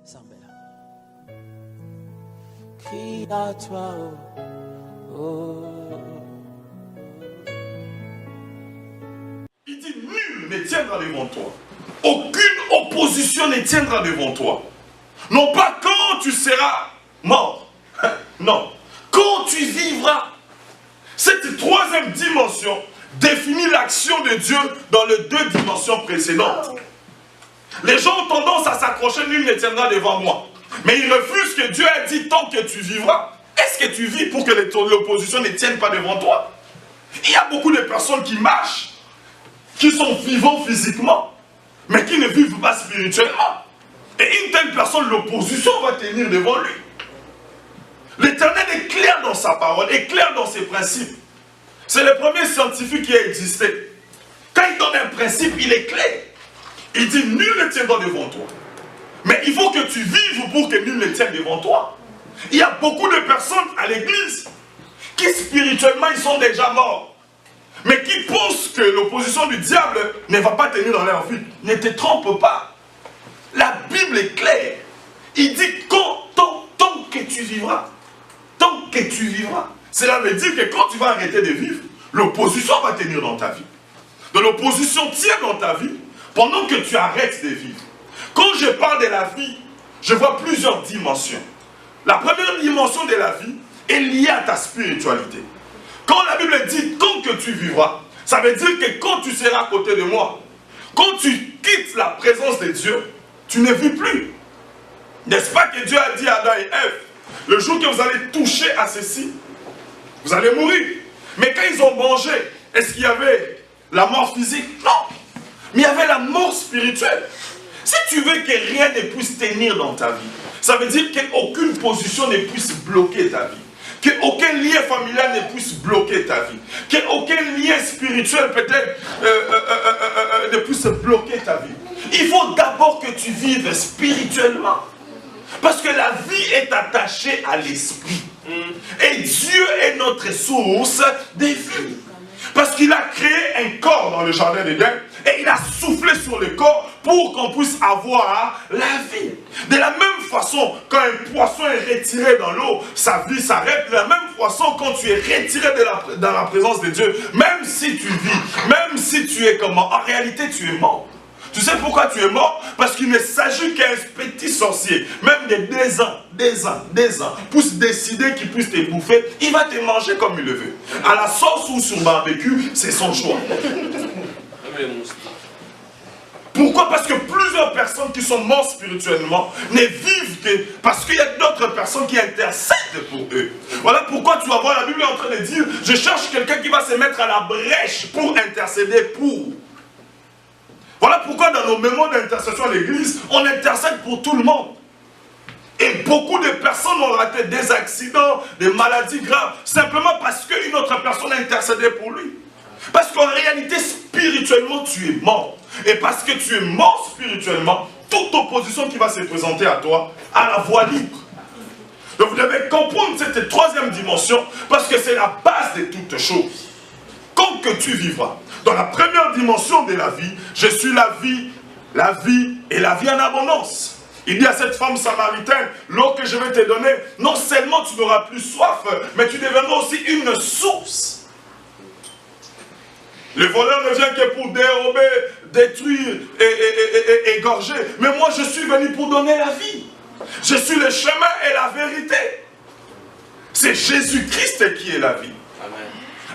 Sambela. Crie à toi, oh, oh. Il dit, nul ne tiendra devant toi. Aucune opposition ne tiendra devant toi. Non pas quand tu seras mort. Non. Quand tu vivras. Cette troisième dimension définit l'action de Dieu dans les deux dimensions précédentes. Les gens ont tendance à s'accrocher, nul ne tiendra devant moi. Mais ils refusent que Dieu a dit tant que tu vivras. Est-ce que tu vis pour que l'opposition ne tienne pas devant toi? Il y a beaucoup de personnes qui marchent, qui sont vivants physiquement, mais qui ne vivent pas spirituellement. Et une telle personne, l'opposition va tenir devant lui. L'Éternel est clair dans sa parole, est clair dans ses principes. C'est le premier scientifique qui a existé. Quand il donne un principe, il est clair. Il dit, nul ne tiendra devant toi. Mais il faut que tu vives pour que nul ne tienne devant toi. Il y a beaucoup de personnes à l'église qui spirituellement, ils sont déjà morts. Mais qui pensent que l'opposition du diable ne va pas tenir dans leur vie. Ne te trompe pas. La Bible est claire. Il dit, tant que tu vivras. Tant que tu vivras. Cela veut dire que quand tu vas arrêter de vivre, l'opposition va tenir dans ta vie. Donc l'opposition tient dans ta vie pendant que tu arrêtes de vivre. Quand je parle de la vie, je vois plusieurs dimensions. La première dimension de la vie est liée à ta spiritualité. Quand la Bible dit « quand que tu vivras », ça veut dire que quand tu seras à côté de moi, quand tu quittes la présence de Dieu, tu ne vis plus. N'est-ce pas que Dieu a dit à Adam et Ève, le jour que vous allez toucher à ceci, vous allez mourir. Mais quand ils ont mangé, est-ce qu'il y avait la mort physique? Non. Mais il y avait la mort spirituelle. Si tu veux que rien ne puisse tenir dans ta vie, ça veut dire qu'aucune position ne puisse bloquer ta vie. Qu'aucun lien familial ne puisse bloquer ta vie. Qu'aucun lien spirituel peut-être ne puisse bloquer ta vie. Il faut d'abord que tu vives spirituellement. Parce que la vie est attachée à l'esprit. Et Dieu est notre source de vie. Parce qu'il a créé un corps dans le jardin d'Éden et il a soufflé sur le corps pour qu'on puisse avoir la vie. De la même façon, quand un poisson est retiré dans l'eau, sa vie s'arrête. De la même façon, quand tu es retiré dans la présence de Dieu, même si tu vis, même si tu es comment, en réalité tu es mort. Tu sais pourquoi tu es mort? Parce qu'il ne s'agit qu'un petit sorcier, même de 2 ans, puisse décider qu'il puisse te bouffer, il va te manger comme il le veut. À la sauce ou sur barbecue, c'est son choix. Pourquoi? Parce que plusieurs personnes qui sont mortes spirituellement ne vivent que parce qu'il y a d'autres personnes qui intercèdent pour eux. Voilà pourquoi tu vas voir la Bible en train de dire, je cherche quelqu'un qui va se mettre à la brèche pour intercéder pour. Voilà pourquoi dans nos mémoires d'intercession à l'église, on intercède pour tout le monde. Et beaucoup de personnes ont raté des accidents, des maladies graves, simplement parce qu'une autre personne a intercédé pour lui. Parce qu'en réalité, spirituellement, tu es mort. Et parce que tu es mort spirituellement, toute opposition qui va se présenter à toi a la voie libre. Donc vous devez comprendre cette troisième dimension, parce que c'est la base de toutes choses. Quand que tu vivras. Dans la première dimension de la vie, je suis la vie et la vie en abondance. Il dit à cette femme samaritaine, l'eau que je vais te donner, non seulement tu n'auras plus soif, mais tu deviendras aussi une source. Le voleur ne vient que pour dérober, détruire et égorger. Mais moi je suis venu pour donner la vie. Je suis le chemin et la vérité. C'est Jésus-Christ qui est la vie. Amen.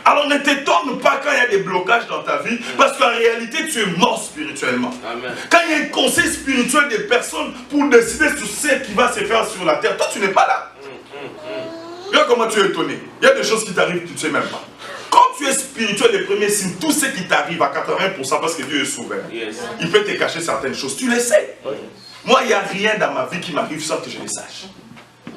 Alors ne t'étonne pas quand il y a des blocages dans ta vie, parce qu'en réalité tu es mort spirituellement. Amen. Quand il y a un conseil spirituel des personnes pour décider sur ce qui va se faire sur la terre, toi tu n'es pas là. Regarde comment tu es étonné. Il y a des choses qui t'arrivent, tu ne sais même pas. Quand tu es spirituel, les premiers signes, tout ce qui t'arrive à 80% parce que Dieu est souverain. Yes. Il peut te cacher certaines choses, tu le sais. Yes. Moi, il n'y a rien dans ma vie qui m'arrive sans que je le sache.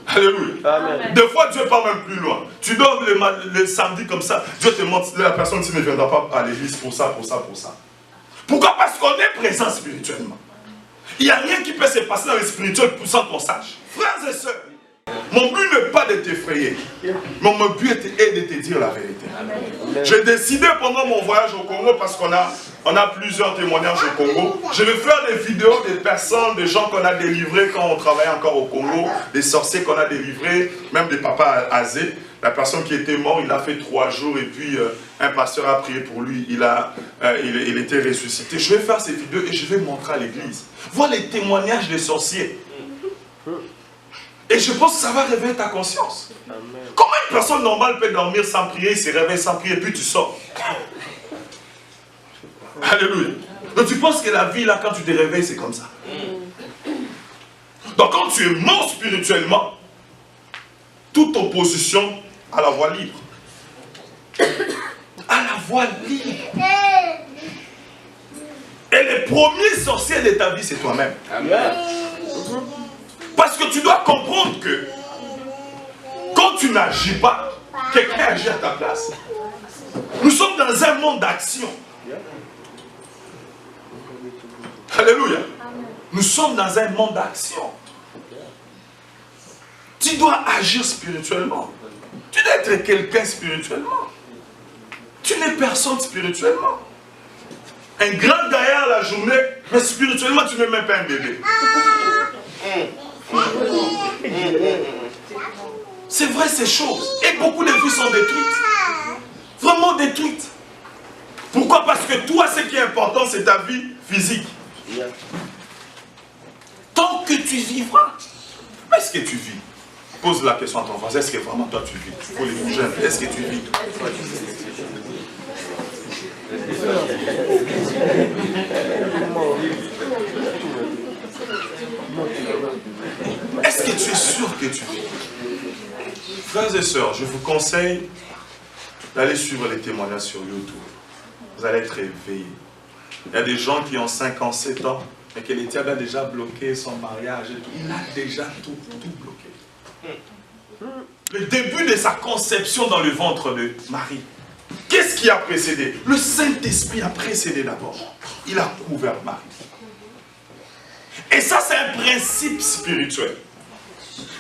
Alléluia. Amen. Des fois, Dieu part même plus loin. Tu dors le samedi comme ça, Dieu te montre, la personne ne viendra pas à l'église pour ça. Pourquoi? Parce qu'on est présent spirituellement. Il n'y a rien qui peut se passer dans le spirituel sans qu'on sache. Frères et sœurs, Mon but n'est pas de t'effrayer, mais mon but est de te dire la vérité. J'ai décidé pendant mon voyage au Congo, parce qu'on a plusieurs témoignages au Congo, je vais faire des vidéos des personnes, des gens qu'on a délivrés quand on travaillait encore au Congo, des sorciers qu'on a délivrés, même des papas âgés. La personne qui était mort, il a fait 3 jours et puis un pasteur a prié pour lui, il était ressuscité. Je vais faire ces vidéos et je vais montrer à l'église. Voir les témoignages des sorciers. Et je pense que ça va réveiller ta conscience. Amen. Comment une personne normale peut dormir sans prier, se réveiller sans prier, et puis tu sors? Alléluia. Donc tu penses que la vie, là, quand tu te réveilles, c'est comme ça. Donc quand tu es mort spirituellement, toute opposition à la voie libre. À la voie libre. Et le premier sorcier de ta vie, c'est toi-même. Amen. Parce que tu dois comprendre que quand tu n'agis pas, quelqu'un agit à ta place. Nous sommes dans un monde d'action. Alléluia. Nous sommes dans un monde d'action. Tu dois agir spirituellement. Tu dois être quelqu'un spirituellement. Tu n'es personne spirituellement. Un grand gaillard la journée, mais spirituellement tu n'es même pas un bébé. C'est vrai ces choses. Et beaucoup de vies sont détruites. Vraiment détruites. Pourquoi? Parce que toi, ce qui est important, c'est ta vie physique. Tant que tu vivras, est-ce que tu vis? Pose la question à ton voisin, est-ce que vraiment toi tu vis? Il faut les bouger un peu. Est-ce que tu vis? Est-ce que tu es sûr que tu vis? Frères et sœurs, je vous conseille d'aller suivre les témoignages sur YouTube. Vous allez être éveillés. Il y a des gens qui ont 5 ans, 7 ans, et que le diable a déjà bloqué son mariage et tout. Il a déjà tout bloqué. Le début de sa conception dans le ventre de Marie. Qu'est-ce qui a précédé? Le Saint-Esprit a précédé d'abord. Il a couvert Marie. Et ça, c'est un principe spirituel.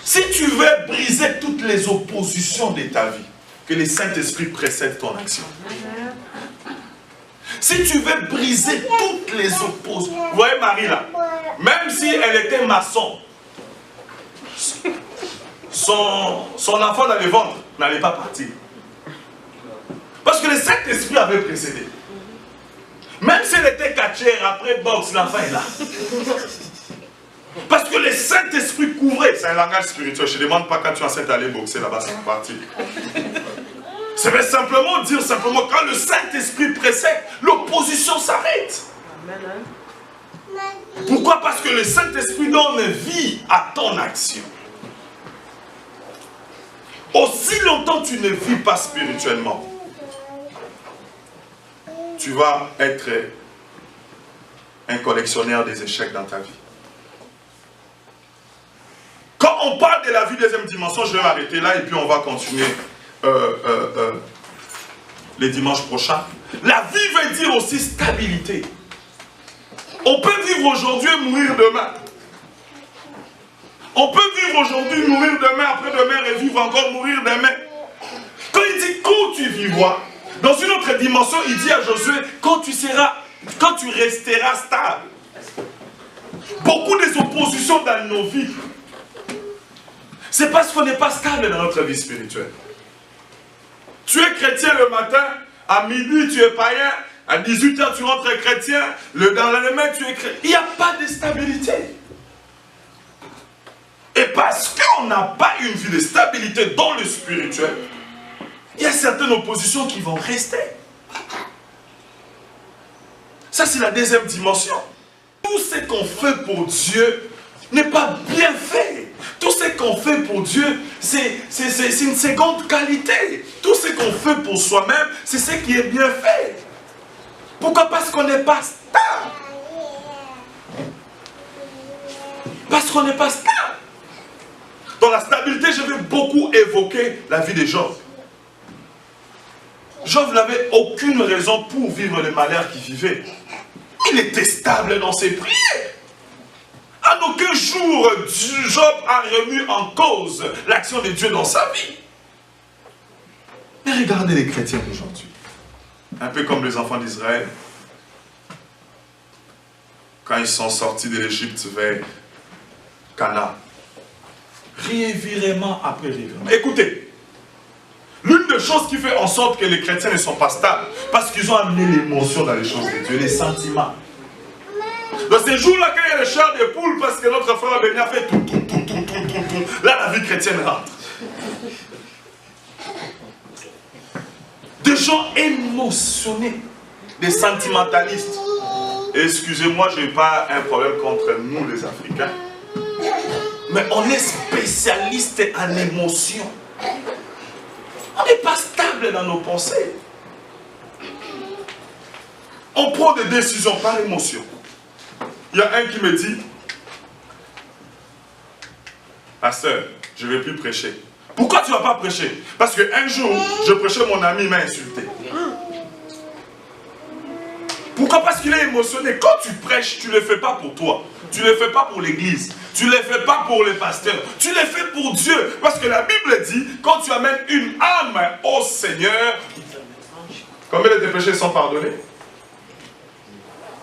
Si tu veux briser toutes les oppositions de ta vie, que le Saint-Esprit précède ton action. Si tu veux briser toutes les oppositions, vous voyez Marie là, même si elle était maçon, son enfant dans le ventre n'allait pas partir. Parce que le Saint-Esprit avait précédé. Même si elle était catchère, après boxe, l'enfant est là. Parce que le Saint-Esprit couvrait. C'est un langage spirituel. Je ne demande pas quand tu es enceinte d'aller boxer là-bas, c'est parti. Ça veut simplement dire, quand le Saint-Esprit précède, l'opposition s'arrête. Pourquoi? Parce que le Saint-Esprit donne vie à ton action. Aussi longtemps tu ne vis pas spirituellement, tu vas être un collectionneur des échecs dans ta vie. Quand on parle de la vie deuxième dimension, je vais m'arrêter là et puis on va continuer les dimanches prochains. La vie veut dire aussi stabilité. On peut vivre aujourd'hui et mourir demain. On peut vivre aujourd'hui, mourir demain, après-demain, et vivre encore, mourir demain. Quand il dit quand tu vivras, dans une autre dimension, il dit à Josué, quand tu resteras stable. Beaucoup des oppositions dans nos vies, c'est parce qu'on n'est pas stable dans notre vie spirituelle. Tu es chrétien le matin, à midi tu es païen, à 18 h tu rentres chrétien, dans la lendemain tu es chrétien. Il n'y a pas de stabilité. Et parce qu'on n'a pas une vie de stabilité dans le spirituel, il y a certaines oppositions qui vont rester. Ça, c'est la deuxième dimension. Tout ce qu'on fait pour Dieu n'est pas bien fait. Tout ce qu'on fait pour Dieu, c'est une seconde qualité. Tout ce qu'on fait pour soi-même, c'est ce qui est bien fait. Pourquoi? Parce qu'on n'est pas stable. Parce qu'on n'est pas stable. Dans la stabilité, je vais beaucoup évoquer la vie de Job. Job n'avait aucune raison pour vivre le malheur qu'il vivait. Il était stable dans ses prières. En aucun jour, Job a remis en cause l'action de Dieu dans sa vie. Mais regardez les chrétiens d'aujourd'hui. Un peu comme les enfants d'Israël. Quand ils sont sortis de l'Égypte vers Canaan. Revirement après revirement. Écoutez, l'une des choses qui fait en sorte que les chrétiens ne sont pas stables, parce qu'ils ont amené l'émotion dans les choses de Dieu, les sentiments. Dans ces jours-là, quand il y a le char de poule, parce que notre frère Béni a fait tout, là la vie chrétienne rentre. Des gens émotionnés, des sentimentalistes. Excusez-moi, je n'ai pas un problème contre nous les Africains. Mais on est spécialiste en émotion. On n'est pas stable dans nos pensées. On prend des décisions par émotion. Il y a un qui me dit, pasteur, je ne vais plus prêcher. Pourquoi tu ne vas pas prêcher? Parce qu'un jour, je prêchais, mon ami m'a insulté. Pourquoi? Parce qu'il est émotionné. Quand tu prêches, tu ne le fais pas pour toi. Tu ne le fais pas pour l'église. Tu ne le fais pas pour les pasteurs. Tu le fais pour Dieu. Parce que la Bible dit, quand tu amènes une âme au Seigneur, combien de tes péchés sont pardonnés?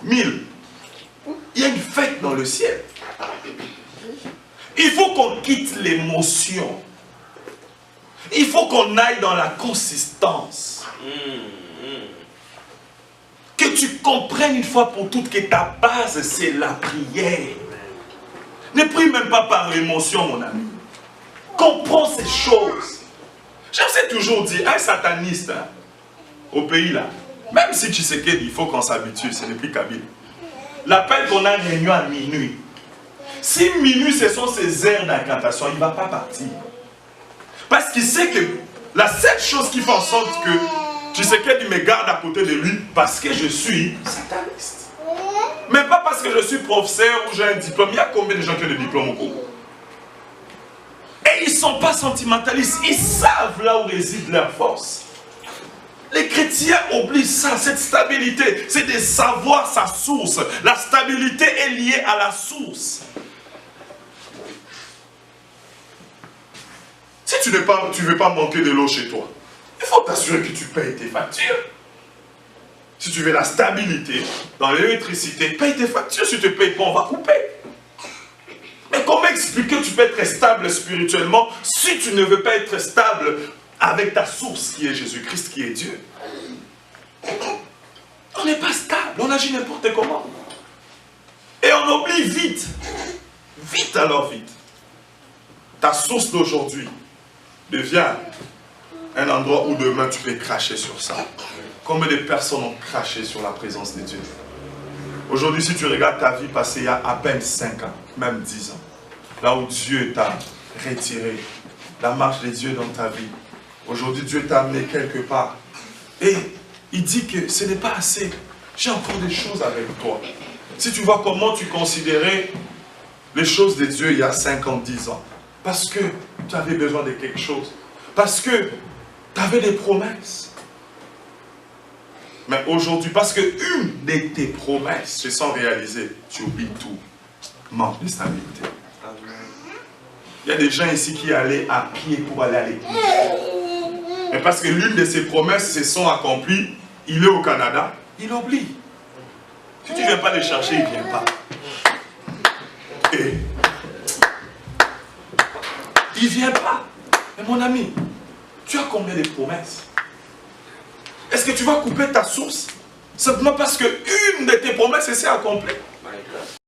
1000. Il y a une fête dans le ciel. Il faut qu'on quitte l'émotion. Il faut qu'on aille dans la consistance. Que tu comprennes une fois pour toutes que ta base, c'est la prière. Ne prie même pas par l'émotion, mon ami. Comprends ces choses. Je vous ai toujours dit, un sataniste, hein, au pays là, même si tu sais qu'il faut qu'on s'habitue, ce n'est plus Kabyle. L'appel qu'on a réunion à minuit. Si minuit, ce sont ses heures d'incantation, il ne va pas partir. Parce qu'il sait que la seule chose qui fait en sorte que tu sais qu'il me garde à côté de lui, parce que je suis sataniste. Mais pas parce que je suis professeur ou j'ai un diplôme. Il y a combien de gens qui ont des diplômes au Congo? Et ils ne sont pas sentimentalistes. Ils savent là où réside leur force. Les chrétiens oublient ça, cette stabilité. C'est de savoir sa source. La stabilité est liée à la source. Si tu ne veux pas manquer de l'eau chez toi, il faut t'assurer que tu payes tes factures. Si tu veux la stabilité dans l'électricité, paye tes factures. Si tu ne payes pas, on va couper. Mais comment expliquer que tu peux être stable spirituellement si tu ne veux pas être stable avec ta source qui est Jésus-Christ, qui est Dieu? On n'est pas stable, on agit n'importe comment. Et on oublie vite. Vite alors vite. Ta source d'aujourd'hui devient un endroit où demain tu peux cracher sur ça. Combien de personnes ont craché sur la présence de Dieu? Aujourd'hui, si tu regardes ta vie passée il y a à peine 5 ans, même 10 ans, là où Dieu t'a retiré, la marche de Dieu dans ta vie, aujourd'hui Dieu t'a amené quelque part. Et il dit que ce n'est pas assez. J'ai encore des choses avec toi. Si tu vois comment tu considérais les choses de Dieu il y a 5 ans, 10 ans, parce que tu avais besoin de quelque chose, parce que tu avais des promesses. Mais aujourd'hui, parce qu'une de tes promesses se sont réalisées, tu oublies tout. Manque de stabilité. Il y a des gens ici qui allaient à pied pour aller à l'église. Mais parce que l'une de ses promesses se sont accomplies, il est au Canada, il oublie. Si tu ne viens pas le chercher, il ne vient pas. Et il ne vient pas. Mais mon ami, tu as combien de promesses? Est-ce que tu vas couper ta source simplement parce qu'une de tes promesses s'est accomplie?